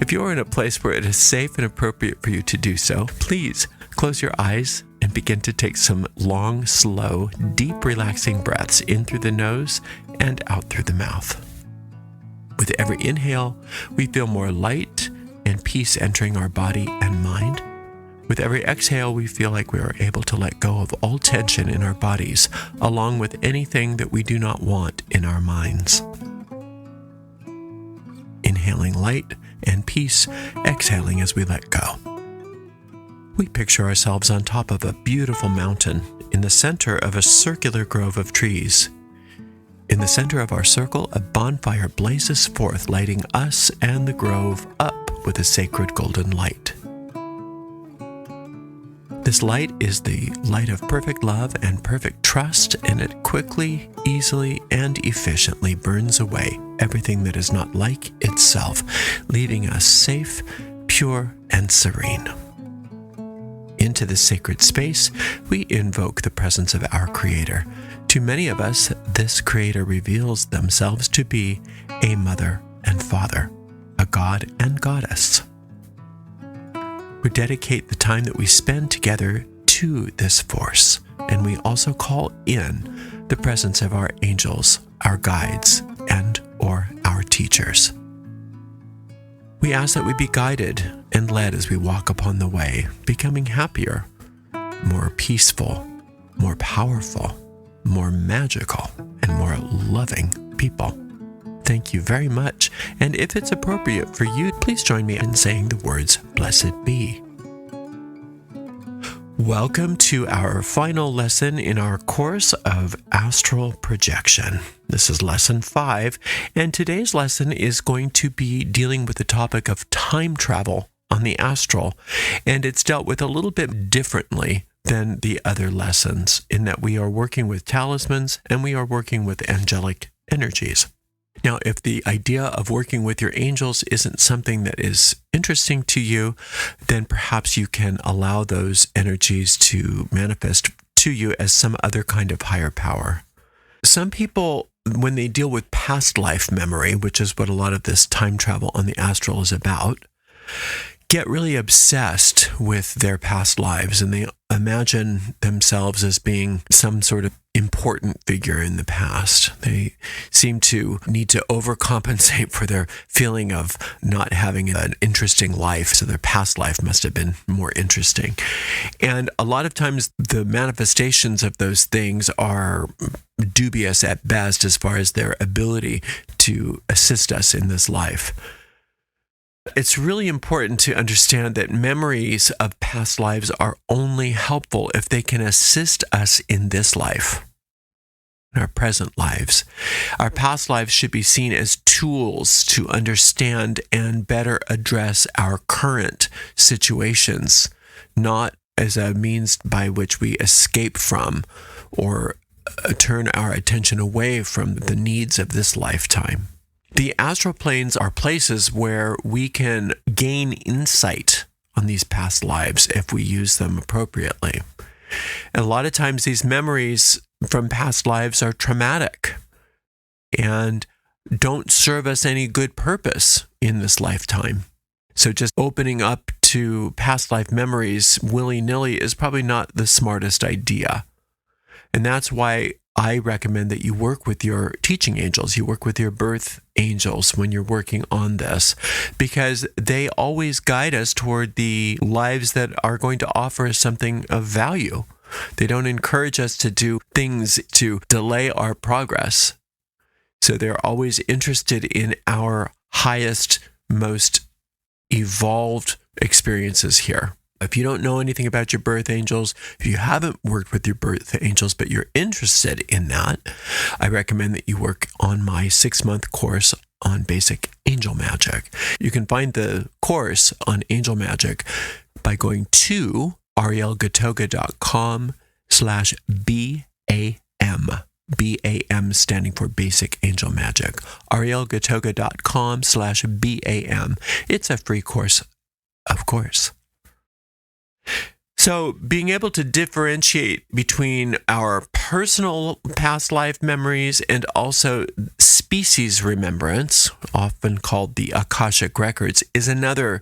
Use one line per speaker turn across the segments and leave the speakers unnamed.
If you're in a place where it is safe and appropriate for you to do so, please close your eyes and begin to take some long, slow, deep, relaxing breaths in through the nose and out through the mouth. With every inhale, we feel more light and peace entering our body and mind. With every exhale, we feel like we are able to let go of all tension in our bodies, along with anything that we do not want in our minds. Inhaling light and peace, exhaling as we let go. We picture ourselves on top of a beautiful mountain in the center of a circular grove of trees. In the center of our circle, a bonfire blazes forth, lighting us and the grove up with a sacred golden light. This light is the light of perfect love and perfect trust, and it quickly, easily, and efficiently burns away everything that is not like itself, leaving us safe, pure, and serene. Into this sacred space, we invoke the presence of our Creator. To many of us, this Creator reveals themselves to be a mother and father, a god and goddess. We dedicate the time that we spend together to this force, and we also call in the presence of our angels, our guides, and or our teachers. We ask that we be guided and led as we walk upon the way, becoming happier, more peaceful, more powerful, more magical, and more loving people. Thank you very much, and if it's appropriate for you, please join me in saying the words, "Blessed be." Welcome to our final lesson in our course of Astral Projection. This is Lesson 5, and today's lesson is going to be dealing with the topic of time travel on the astral, and it's dealt with a little bit differently than the other lessons in that we are working with talismans and we are working with angelic energies. Now, if the idea of working with your angels isn't something that is interesting to you, then perhaps you can allow those energies to manifest to you as some other kind of higher power. Some people, when they deal with past life memory, which is what a lot of this time travel on the astral is about, get really obsessed with their past lives, and they imagine themselves as being some sort of important figure in the past. They seem to need to overcompensate for their feeling of not having an interesting life, so their past life must have been more interesting. And a lot of times the manifestations of those things are dubious at best as far as their ability to assist us in this life. It's really important to understand that memories of past lives are only helpful if they can assist us in this life, in our present lives. Our past lives should be seen as tools to understand and better address our current situations, not as a means by which we escape from or turn our attention away from the needs of this lifetime. The astral planes are places where we can gain insight on these past lives if we use them appropriately. And a lot of times these memories from past lives are traumatic and don't serve us any good purpose in this lifetime. So just opening up to past life memories willy-nilly is probably not the smartest idea. And that's why I recommend that you work with your teaching angels, you work with your birth angels when you're working on this, because they always guide us toward the lives that are going to offer us something of value. They don't encourage us to do things to delay our progress. So they're always interested in our highest, most evolved experiences here. If you don't know anything about your birth angels, if you haven't worked with your birth angels, but you're interested in that, I recommend that you work on my 6-month course on basic angel magic. You can find the course on angel magic by going to arielgatoga.com/BAM. BAM standing for Basic Angel Magic. arielgatoga.com/BAM. It's a free course, of course. So, being able to differentiate between our personal past life memories and also species remembrance, often called the Akashic records, is another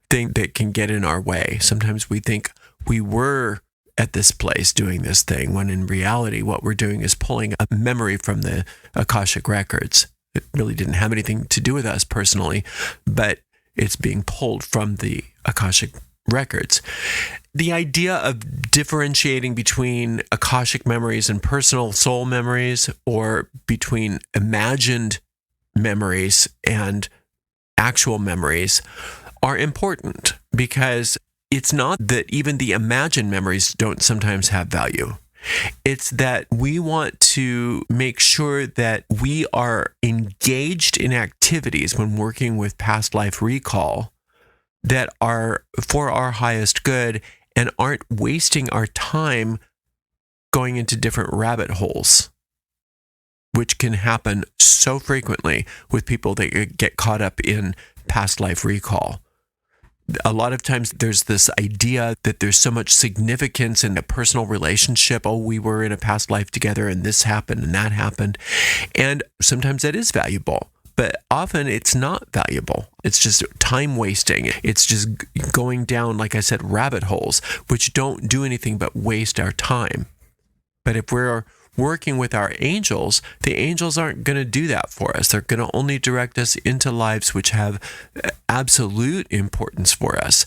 thing that can get in our way. Sometimes we think we were at this place doing this thing, when in reality, what we're doing is pulling a memory from the Akashic records. It really didn't have anything to do with us personally, but it's being pulled from the Akashic records. The idea of differentiating between Akashic memories and personal soul memories, or between imagined memories and actual memories, are important, because it's not that even the imagined memories don't sometimes have value. It's that we want to make sure that we are engaged in activities when working with past life recall that are for our highest good and aren't wasting our time going into different rabbit holes, which can happen so frequently with people that get caught up in past life recall. A lot of times there's this idea that there's so much significance in a personal relationship. Oh, we were in a past life together and this happened and that happened. And sometimes that is valuable, but often it's not valuable. It's just time wasting. It's just going down, like I said, rabbit holes, which don't do anything but waste our time. But if we're working with our angels, the angels aren't going to do that for us. They're going to only direct us into lives which have absolute importance for us.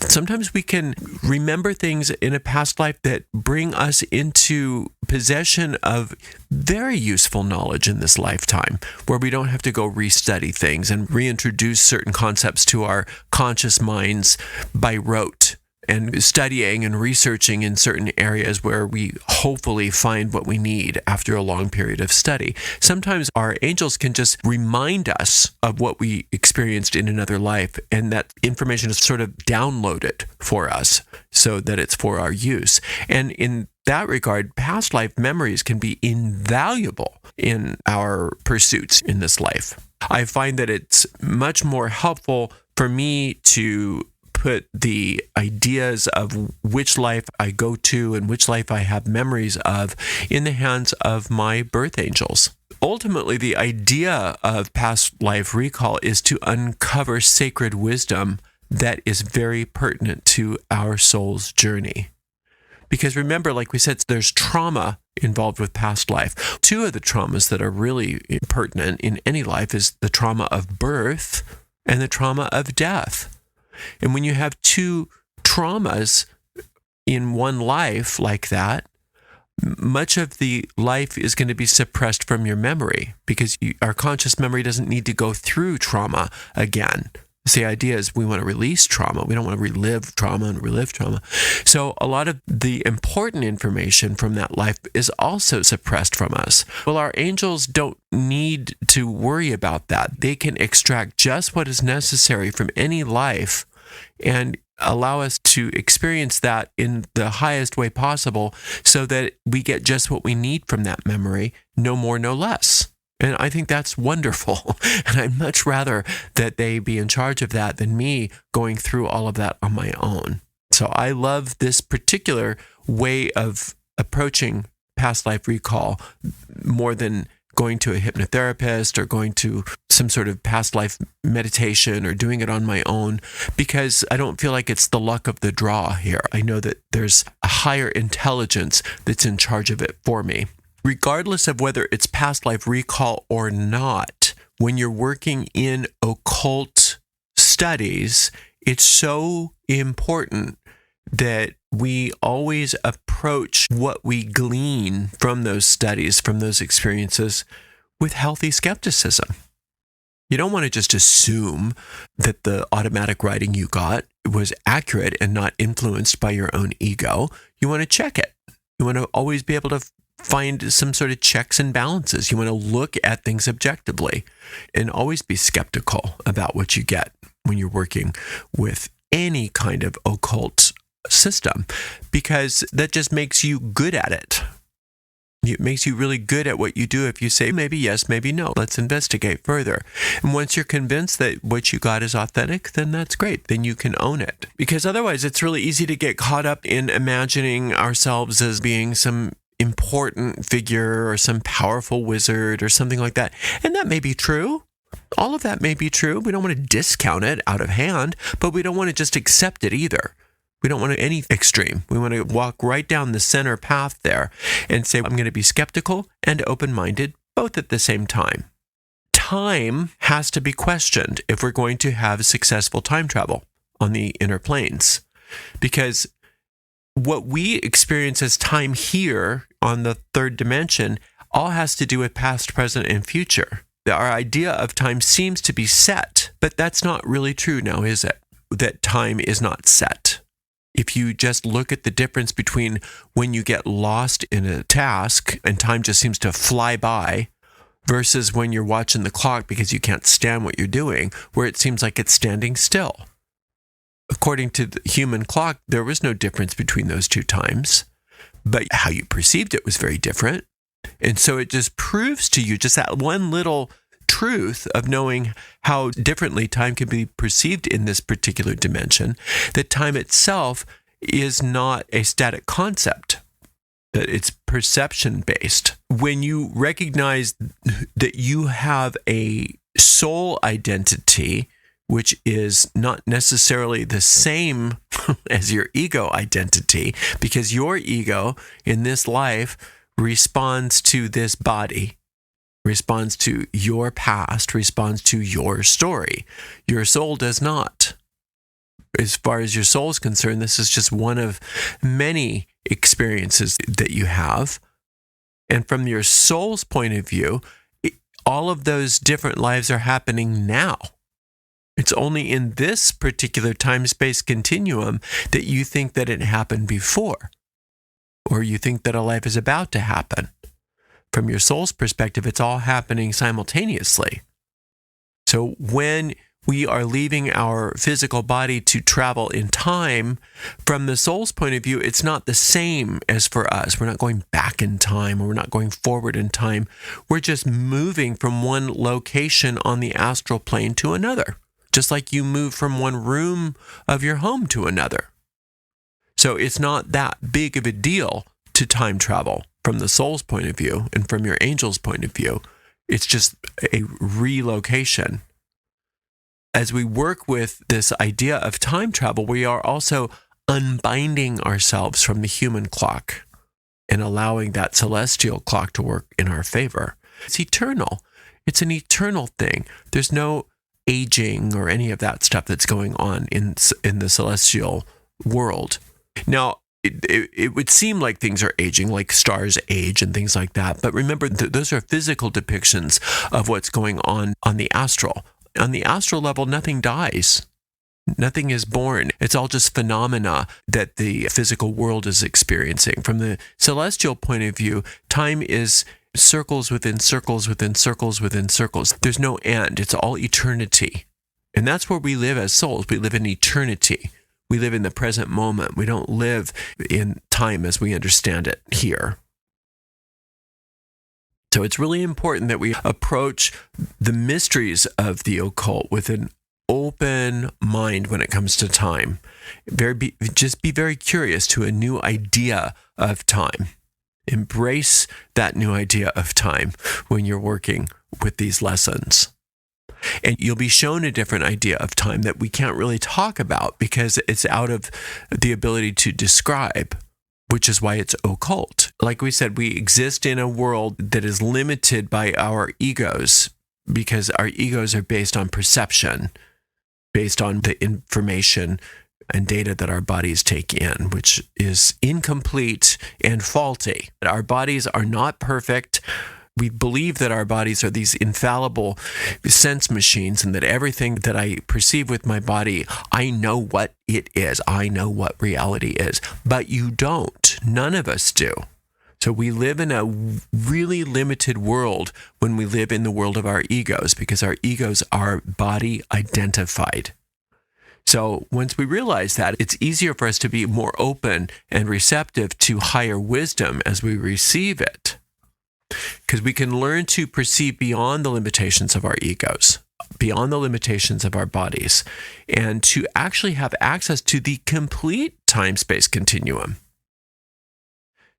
Sometimes we can remember things in a past life that bring us into possession of very useful knowledge in this lifetime, where we don't have to go restudy things and reintroduce certain concepts to our conscious minds by rote, and studying and researching in certain areas where we hopefully find what we need after a long period of study. Sometimes our angels can just remind us of what we experienced in another life, and that information is sort of downloaded for us so that it's for our use. And in that regard, past life memories can be invaluable in our pursuits in this life. I find that it's much more helpful for me to put the ideas of which life I go to and which life I have memories of in the hands of my birth angels. Ultimately, the idea of past life recall is to uncover sacred wisdom that is very pertinent to our soul's journey. Because remember, like we said, there's trauma involved with past life. Two of the traumas that are really pertinent in any life is the trauma of birth and the trauma of death. And when you have two traumas in one life like that, much of the life is going to be suppressed from your memory, because our conscious memory doesn't need to go through trauma again. The idea is we want to release trauma. We don't want to relive trauma and relive trauma. So a lot of the important information from that life is also suppressed from us. Well, our angels don't need to worry about that. They can extract just what is necessary from any life and allow us to experience that in the highest way possible, so that we get just what we need from that memory, no more, no less. And I think that's wonderful. And I'd much rather that they be in charge of that than me going through all of that on my own. So I love this particular way of approaching past life recall more than going to a hypnotherapist or going to some sort of past life meditation or doing it on my own, because I don't feel like it's the luck of the draw here. I know that there's a higher intelligence that's in charge of it for me. Regardless of whether it's past life recall or not, when you're working in occult studies, it's so important that we always approach what we glean from those studies, from those experiences, with healthy skepticism. You don't want to just assume that the automatic writing you got was accurate and not influenced by your own ego. You want to check it. You want to always be able to find some sort of checks and balances. You want to look at things objectively and always be skeptical about what you get when you're working with any kind of occult system, because that just makes you good at it. It makes you really good at what you do if you say maybe yes, maybe no. Let's investigate further. And once you're convinced that what you got is authentic, then that's great. Then you can own it. Because otherwise, it's really easy to get caught up in imagining ourselves as being some important figure or some powerful wizard or something like that. And that may be true. All of that may be true. We don't want to discount it out of hand, but we don't want to just accept it either. We don't want any extreme. We want to walk right down the center path there and say, I'm going to be skeptical and open-minded, both at the same time. Time has to be questioned if we're going to have successful time travel on the inner planes. Because what we experience as time here on the third dimension all has to do with past, present, and future. Our idea of time seems to be set, but that's not really true now, is it? That time is not set. If you just look at the difference between when you get lost in a task and time just seems to fly by versus when you're watching the clock because you can't stand what you're doing, where it seems like it's standing still. According to the human clock, there was no difference between those two times, but how you perceived it was very different. And so it just proves to you just that one little truth of knowing how differently time can be perceived in this particular dimension, that time itself is not a static concept, that it's perception-based. When you recognize that you have a soul identity, which is not necessarily the same as your ego identity, because your ego in this life responds to this body, responds to your past, responds to your story. Your soul does not. As far as your soul is concerned, this is just one of many experiences that you have. And from your soul's point of view, all of those different lives are happening now. It's only in this particular time-space continuum that you think that it happened before, or you think that a life is about to happen. From your soul's perspective, it's all happening simultaneously. So when we are leaving our physical body to travel in time, from the soul's point of view, it's not the same as for us. We're not going back in time, or we're not going forward in time. We're just moving from one location on the astral plane to another, just like you move from one room of your home to another. So it's not that big of a deal to time travel from the soul's point of view and from your angel's point of view. It's just a relocation. As we work with this idea of time travel, we are also unbinding ourselves from the human clock and allowing that celestial clock to work in our favor. It's eternal. It's an eternal thing. There's no aging or any of that stuff that's going on in the celestial world. Now, it would seem like things are aging, like stars age and things like that. But remember, those are physical depictions of what's going on the astral. On the astral level, nothing dies. Nothing is born. It's all just phenomena that the physical world is experiencing. From the celestial point of view, time is circles within circles within circles within circles. There's no end. It's all eternity. And that's where we live as souls. We live in eternity. We live in the present moment. We don't live in time as we understand it here. So it's really important that we approach the mysteries of the occult with an open mind when it comes to time. Just be very curious to a new idea of time. Embrace that new idea of time when you're working with these lessons. And you'll be shown a different idea of time that we can't really talk about because it's out of the ability to describe, which is why it's occult. Like we said, we exist in a world that is limited by our egos because our egos are based on perception, based on the information and data that our bodies take in, which is incomplete and faulty. Our bodies are not perfect. We believe that our bodies are these infallible sense machines and that everything that I perceive with my body, I know what it is. I know what reality is. But you don't. None of us do. So we live in a really limited world when we live in the world of our egos because our egos are body identified. So once we realize that, it's easier for us to be more open and receptive to higher wisdom as we receive it. because we can learn to perceive beyond the limitations of our egos, beyond the limitations of our bodies, and to actually have access to the complete time-space continuum.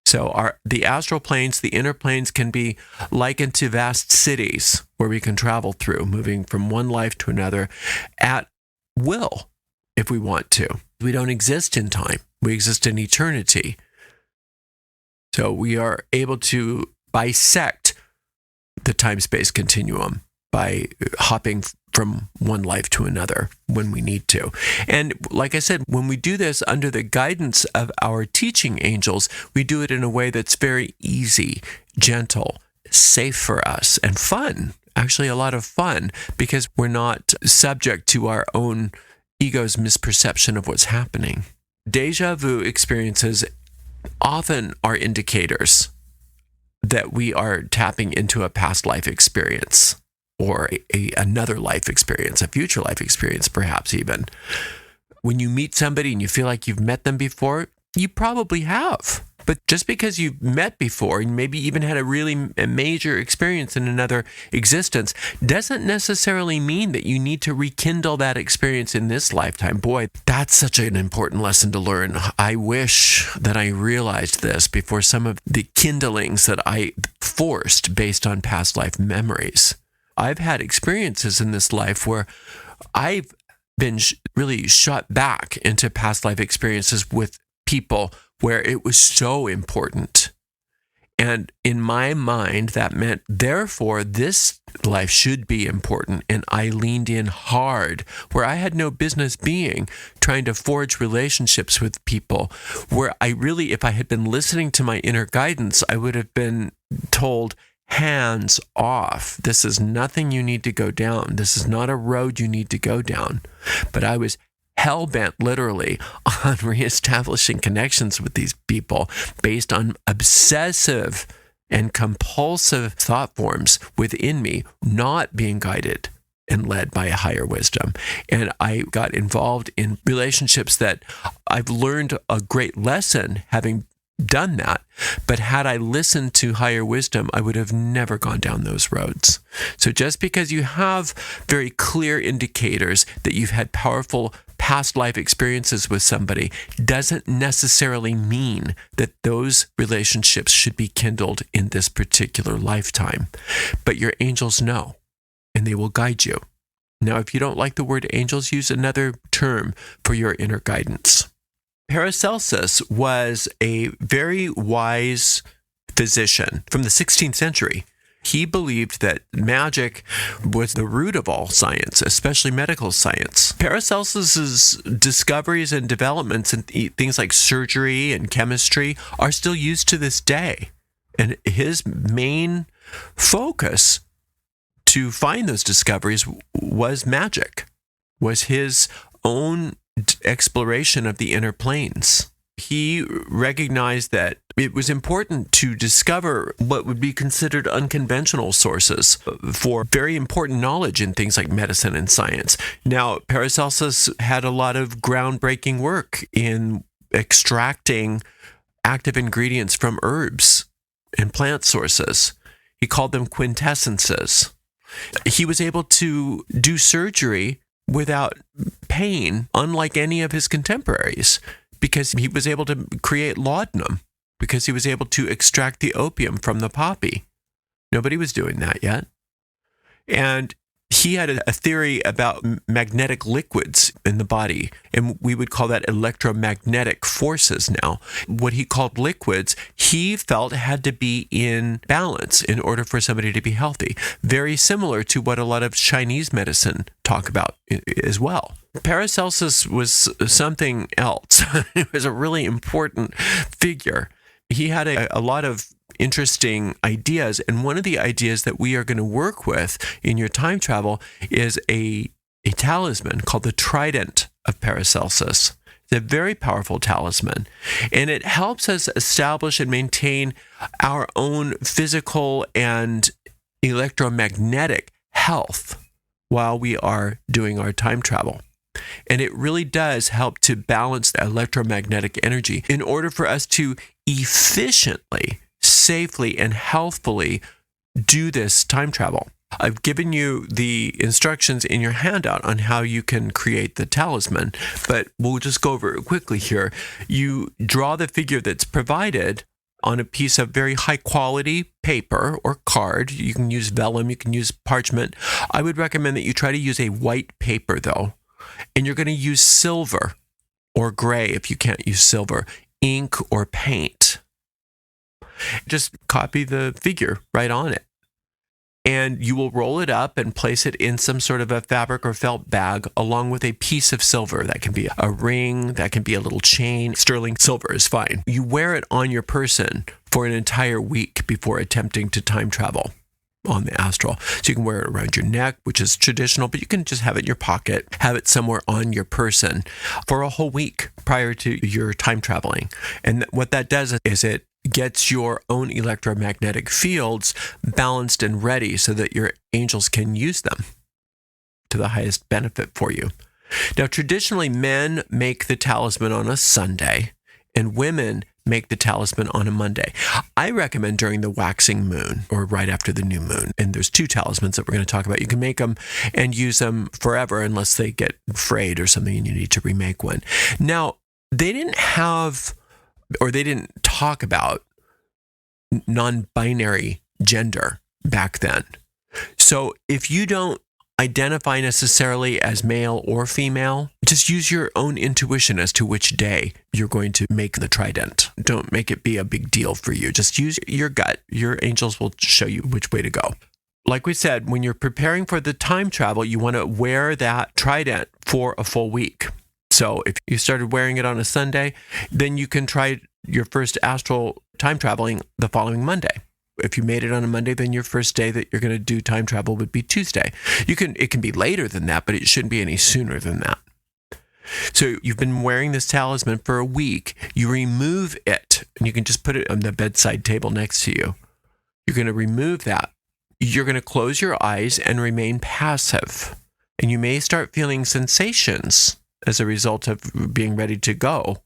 So the astral planes, the inner planes, can be likened to vast cities where we can travel through, moving from one life to another at will, if we want to. We don't exist in time. We exist in eternity. So we are able to bisect the time-space continuum by hopping from one life to another when we need to. And like I said, when we do this under the guidance of our teaching angels, we do it in a way that's very easy, gentle, safe for us, and fun. Actually, a lot of fun, because we're not subject to our own ego's misperception of what's happening. Deja vu experiences often are indicators that we are tapping into a past life experience, or another life experience, a future life experience, perhaps even. When you meet somebody and you feel like you've met them before, you probably have. But just because you've met before and maybe even had a major experience in another existence doesn't necessarily mean that you need to rekindle that experience in this lifetime. Boy, that's such an important lesson to learn. I wish that I realized this before some of the kindlings that I forced based on past life memories. I've had experiences in this life where I've been really shot back into past life experiences with people where it was so important. And in my mind, that meant, therefore, this life should be important. And I leaned in hard where I had no business being, trying to forge relationships with people where I really, if I had been listening to my inner guidance, I would have been told, hands off. This is nothing you need to go down. This is not a road you need to go down. But I was hell-bent, literally, on reestablishing connections with these people based on obsessive and compulsive thought forms within me, not being guided and led by a higher wisdom. And I got involved in relationships that I've learned a great lesson having done that. But had I listened to higher wisdom, I would have never gone down those roads. So just because you have very clear indicators that you've had powerful past life experiences with somebody doesn't necessarily mean that those relationships should be kindled in this particular lifetime. But your angels know, and they will guide you. Now, if you don't like the word angels, use another term for your inner guidance. Paracelsus was a very wise physician from the 16th century. He believed that magic was the root of all science, especially medical science. Paracelsus's discoveries and developments in things like surgery and chemistry are still used to this day. And his main focus to find those discoveries was magic, was his own exploration of the inner planes. He recognized that it was important to discover what would be considered unconventional sources for very important knowledge in things like medicine and science. Now, Paracelsus had a lot of groundbreaking work in extracting active ingredients from herbs and plant sources. He called them quintessences. He was able to do surgery without pain, unlike any of his contemporaries, because he was able to create laudanum, because he was able to extract the opium from the poppy. Nobody was doing that yet. And he had a theory about magnetic liquids in the body, and we would call that electromagnetic forces now. What he called liquids, he felt had to be in balance in order for somebody to be healthy. Very similar to what a lot of Chinese medicine talk about as well. Paracelsus was something else. He was a really important figure. He had a lot of interesting ideas, and one of the ideas that we are going to work with in your time travel is a talisman called the Trident of Paracelsus. It's a very powerful talisman, and it helps us establish and maintain our own physical and electromagnetic health while we are doing our time travel. And it really does help to balance the electromagnetic energy in order for us to efficiently, safely and healthfully do this time travel. I've given you the instructions in your handout on how you can create the talisman, but we'll just go over it quickly here. You draw the figure that's provided on a piece of very high quality paper or card. You can use vellum, you can use parchment. I would recommend that you try to use a white paper though, and you're going to use silver or gray if you can't use silver, ink or paint. Just copy the figure right on it. And you will roll it up and place it in some sort of a fabric or felt bag along with a piece of silver. That can be a ring, that can be a little chain. Sterling silver is fine. You wear it on your person for an entire week before attempting to time travel on the astral. So you can wear it around your neck, which is traditional, but you can just have it in your pocket, have it somewhere on your person for a whole week prior to your time traveling. And what that does is it gets your own electromagnetic fields balanced and ready so that your angels can use them to the highest benefit for you. Now, traditionally, men make the talisman on a Sunday and women make the talisman on a Monday. I recommend during the waxing moon or right after the new moon. And there's 2 talismans that we're going to talk about. You can make them and use them forever unless they get frayed or something and you need to remake one. Now, they didn't talk about non-binary gender back then. So if you don't identify necessarily as male or female, just use your own intuition as to which day you're going to make the trident. Don't make it be a big deal for you. Just use your gut. Your angels will show you which way to go. Like we said, when you're preparing for the time travel, you want to wear that trident for a full week. So if you started wearing it on a Sunday, then you can try your first astral time traveling the following Monday. If you made it on a Monday, then your first day that you're going to do time travel would be Tuesday. It can be later than that, but it shouldn't be any sooner than that. So you've been wearing this talisman for a week. You remove it, and you can just put it on the bedside table next to you. You're going to remove that. You're going to close your eyes and remain passive. And you may start feeling sensations as a result of being ready to go.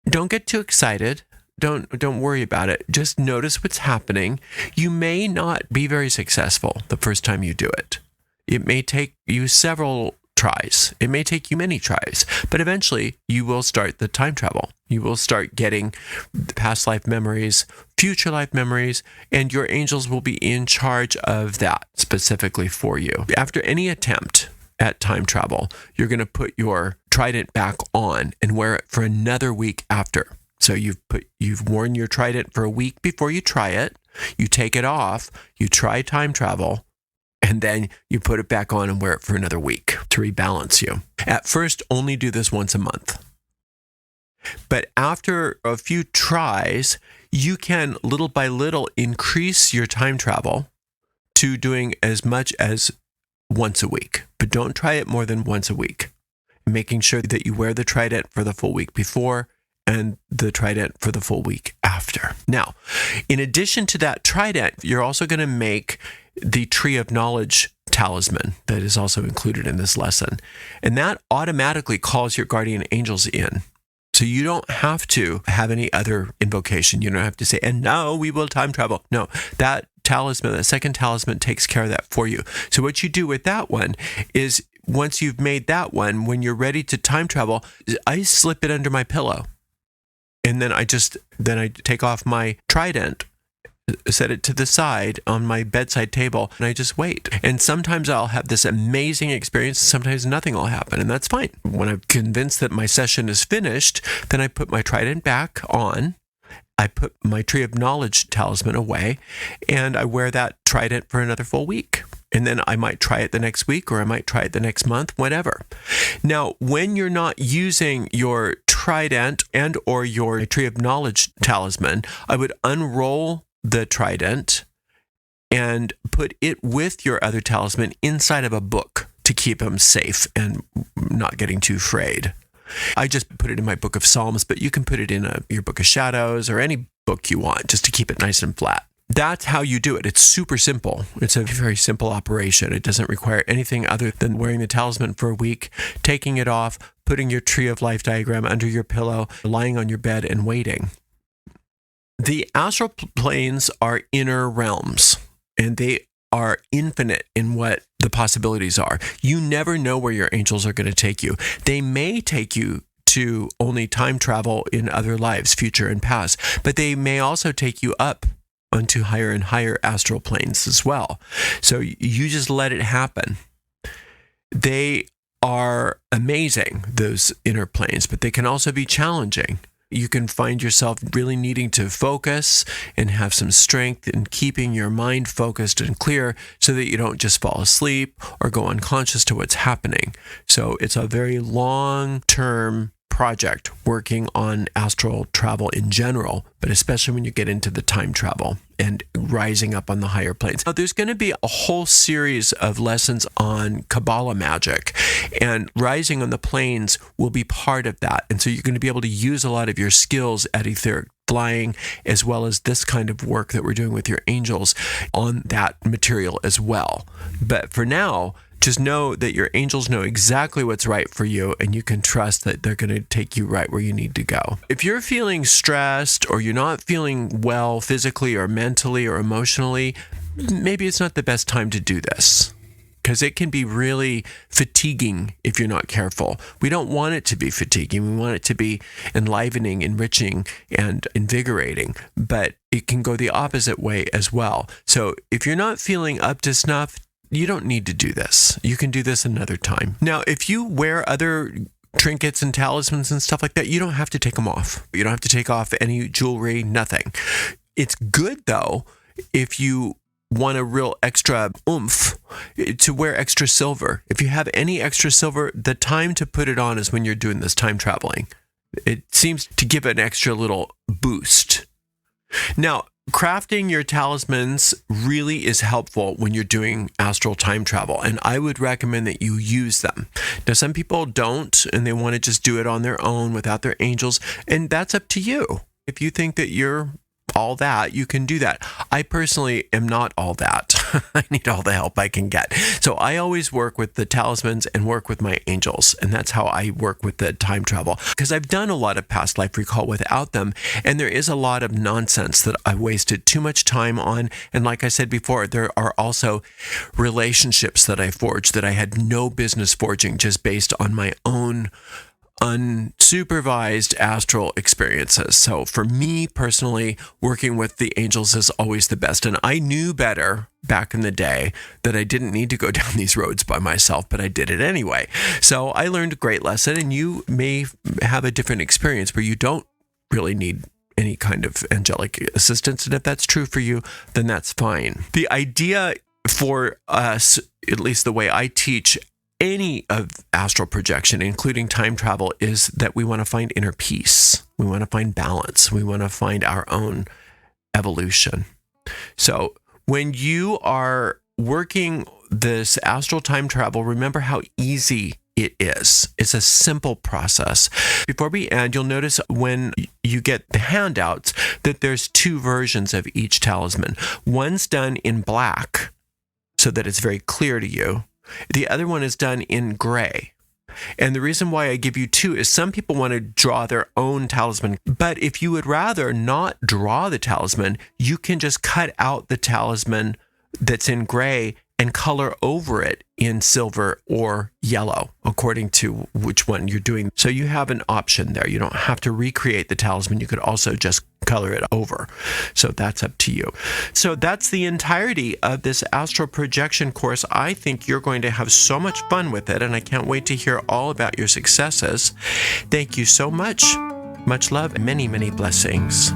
Don't get too excited. Don't worry about it. Just notice what's happening. You may not be very successful the first time you do it. It may take you several tries. It may take you many tries, but eventually you will start the time travel. You will start getting past life memories, future life memories, and your angels will be in charge of that specifically for you. After any attempt at time travel, you're going to put your trident back on and wear it for another week after. So you've worn your trident for a week before you try it. You take it off, you try time travel, and then you put it back on and wear it for another week to rebalance you. At first, only do this once a month. But after a few tries, you can little by little increase your time travel to doing as much as once a week. But don't try it more than once a week. Making sure that you wear the trident for the full week before and the trident for the full week after. Now, in addition to that trident, you're also going to make the Tree of Knowledge talisman that is also included in this lesson. And that automatically calls your guardian angels in. So you don't have to have any other invocation. You don't have to say, and now we will time travel. No, that talisman, that second talisman takes care of that for you. So what you do with that one is once you've made that one, when you're ready to time travel, I slip it under my pillow. And then I take off my trident, set it to the side on my bedside table, and I just wait. And sometimes I'll have this amazing experience. Sometimes nothing will happen, and that's fine. When I'm convinced that my session is finished, then I put my trident back on. I put my Tree of Knowledge talisman away, and I wear that trident for another full week. And then I might try it the next week, or I might try it the next month, whatever. Now, when you're not using your trident and or your Tree of Knowledge talisman, I would unroll the trident and put it with your other talisman inside of a book to keep them safe and not getting too frayed. I just put it in my book of Psalms, but you can put it in your book of shadows or any book you want just to keep it nice and flat. That's how you do it. It's super simple. It's a very simple operation. It doesn't require anything other than wearing the talisman for a week, taking it off, putting your Tree of Life diagram under your pillow, lying on your bed and waiting. The astral planes are inner realms, and they are infinite in what the possibilities are. You never know where your angels are going to take you. They may take you to only time travel in other lives, future and past, but they may also take you up onto higher and higher astral planes as well. So you just let it happen. They are amazing, those inner planes, but they can also be challenging. You can find yourself really needing to focus and have some strength in keeping your mind focused and clear so that you don't just fall asleep or go unconscious to what's happening. So it's a very long-term project working on astral travel in general, but especially when you get into the time travel and rising up on the higher planes. Now, there's going to be a whole series of lessons on Kabbalah magic, and rising on the planes will be part of that. And so you're going to be able to use a lot of your skills at etheric flying, as well as this kind of work that we're doing with your angels on that material as well. But for now, just know that your angels know exactly what's right for you, and you can trust that they're going to take you right where you need to go. If you're feeling stressed or you're not feeling well physically or mentally or emotionally, maybe it's not the best time to do this, because it can be really fatiguing if you're not careful. We don't want it to be fatiguing. We want it to be enlivening, enriching, and invigorating, but it can go the opposite way as well. So if you're not feeling up to snuff, you don't need to do this. You can do this another time. Now, if you wear other trinkets and talismans and stuff like that, you don't have to take them off. You don't have to take off any jewelry, nothing. It's good, though, if you want a real extra oomph, to wear extra silver. If you have any extra silver, the time to put it on is when you're doing this time traveling. It seems to give an extra little boost. Now, crafting your talismans really is helpful when you're doing astral time travel, and I would recommend that you use them. Now, some people don't, and they want to just do it on their own without their angels, and that's up to you. If you think that you're all that, you can do that. I personally am not all that. I need all the help I can get. So I always work with the talismans and work with my angels. And that's how I work with the time travel, because I've done a lot of past life recall without them. And there is a lot of nonsense that I wasted too much time on. And like I said before, there are also relationships that I forged that I had no business forging, just based on my own unsupervised astral experiences. So for me personally, working with the angels is always the best. And I knew better back in the day that I didn't need to go down these roads by myself, but I did it anyway. So I learned a great lesson, and you may have a different experience where you don't really need any kind of angelic assistance. And if that's true for you, then that's fine. The idea for us, at least the way I teach any of astral projection, including time travel, is that we want to find inner peace. We want to find balance. We want to find our own evolution. So when you are working this astral time travel, remember how easy it is. It's a simple process. Before we end, you'll notice when you get the handouts that there's two versions of each talisman. One's done in black so that it's very clear to you. The other one is done in gray. And the reason why I give you two is some people want to draw their own talisman. But if you would rather not draw the talisman, you can just cut out the talisman that's in gray and color over it in silver or yellow, according to which one you're doing. So you have an option there. You don't have to recreate the talisman. You could also just color it over. So that's up to you. So that's the entirety of this astral projection course. I think you're going to have so much fun with it, and I can't wait to hear all about your successes. Thank you so much. Much love and many, many blessings.